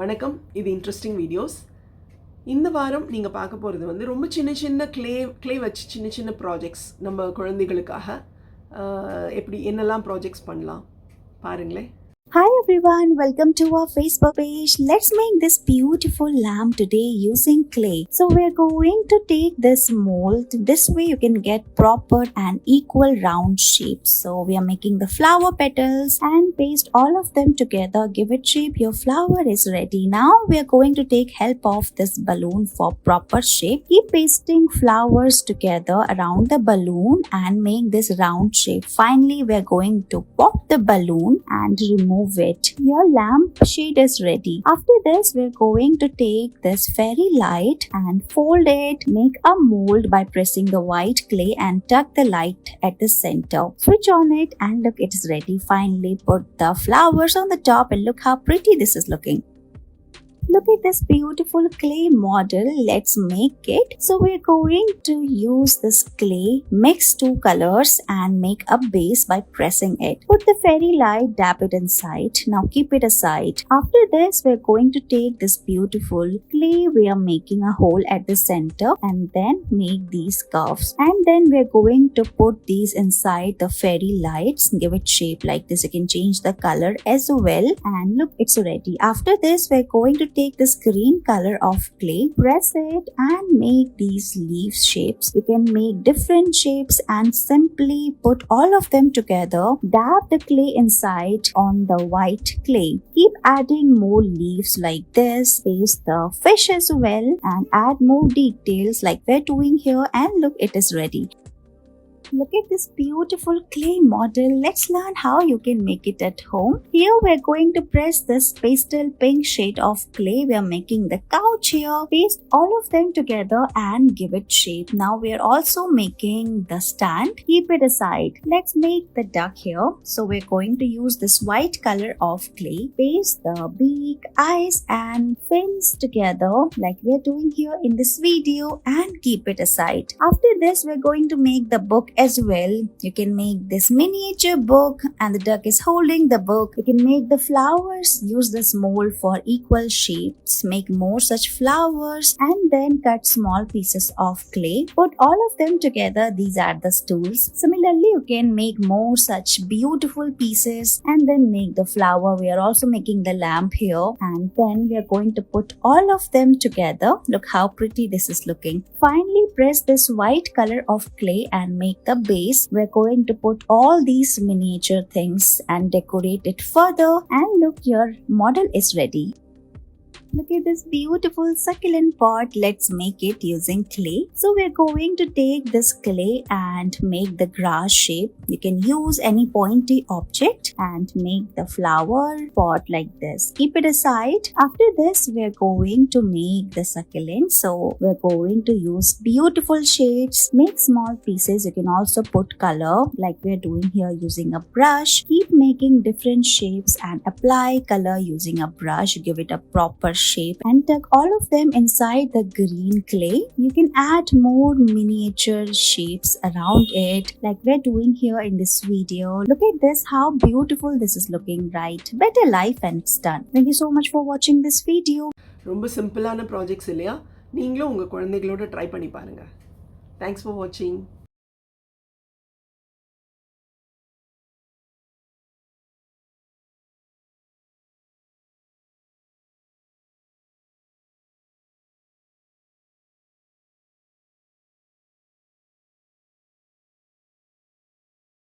வணக்கம், இது interesting videos. இந்த வாரம் நீங்கள் பார்க்க போகிறது வந்து ரொம்ப சின்ன சின்ன க்ளே வச்சு சின்ன சின்ன ப்ராஜெக்ட்ஸ் நம்ம குழந்தைகளுக்காக எப்படி என்னெல்லாம் ப்ராஜெக்ட்ஸ் பண்ணலாம் பாருங்களேன். Hi everyone, welcome to our Facebook page. Let's make this beautiful lamp today using clay. So we're going to take this mold. This way you can get proper and equal round shapes. So we are making the flower petals and paste all of them together. Give it shape. Your flower is ready. Now we are going to take help of this balloon for proper shape. Keep pasting flowers together around the balloon and make this round shape. Finally we are going to pop the balloon and remove it. Your lamp shade is ready. After this we're going to take this fairy light and fold it. Make a mold by pressing the white clay and tuck the light at the center. Switch on it and look, it is ready. Finally put the flowers on the top and look how pretty this is looking. Look at this beautiful clay model. Let's make it. So we're going to use this clay, mix two colors and make a base by pressing it. Put the fairy light, dab it inside. Now keep it aside. After this, we're going to take this beautiful clay. We are making a hole at the center and then make these curves. And then we're going to put these inside the fairy lights. Give it shape like this. You can change the color as well. And look, it's ready. After this, we're going to take this green color of clay, press it and make these leaf shapes. You can make different shapes and simply put all of them together. Dab the clay inside on the white clay. Keep adding more leaves like this. Paste the fish as well and add more details like we're doing here, and look, it is ready. Look at this beautiful clay model. Let's learn how you can make it at home. Here we're going to press this pastel pink shade of clay. We are making the couch here. Paste all of them together and give it shape. Now we are also making the stand. Keep it aside. Let's make the duck here. So we're going to use this white color of clay. Paste the beak, eyes and fins together like we're doing here in this video, and keep it aside. After this we're going to make the book as well. You can make this miniature book and the duck is holding the book. You can make the flowers. Use this mold for equal shapes. Make more such flowers and then cut small pieces of clay. Put all of them together. These are the stools. Similarly, you can make more such beautiful pieces and then make the flower. We are also making the lamp here, and then we are going to put all of them together. Look how pretty this is looking. Finally, press this white color of clay and make the base. We're going to put all these miniature things and decorate it further, and look, your model is ready. Look at this beautiful succulent pot. Let's make it using clay. So we're going to take this clay and make the grass shape. You can use any pointy object and make the flower pot like this. Keep it aside. After this, we're going to make the succulent. So we're going to use beautiful shades. Make small pieces. You can also put color like we're doing here using a brush. Keep making different shapes and apply color using a brush. Give it a proper shape and tuck all of them inside the green clay. You can add more miniature shapes around it like we're doing here in this video. Look at this, how beautiful this is looking, right? Better life and it's done. Thank you so much for watching this video. ரொம்ப சிம்பிளான projects இல்லையா? நீங்களும் உங்கள் குழந்தைகளோட try பண்ணி பாருங்கள். Thanks for வாட்சிங்.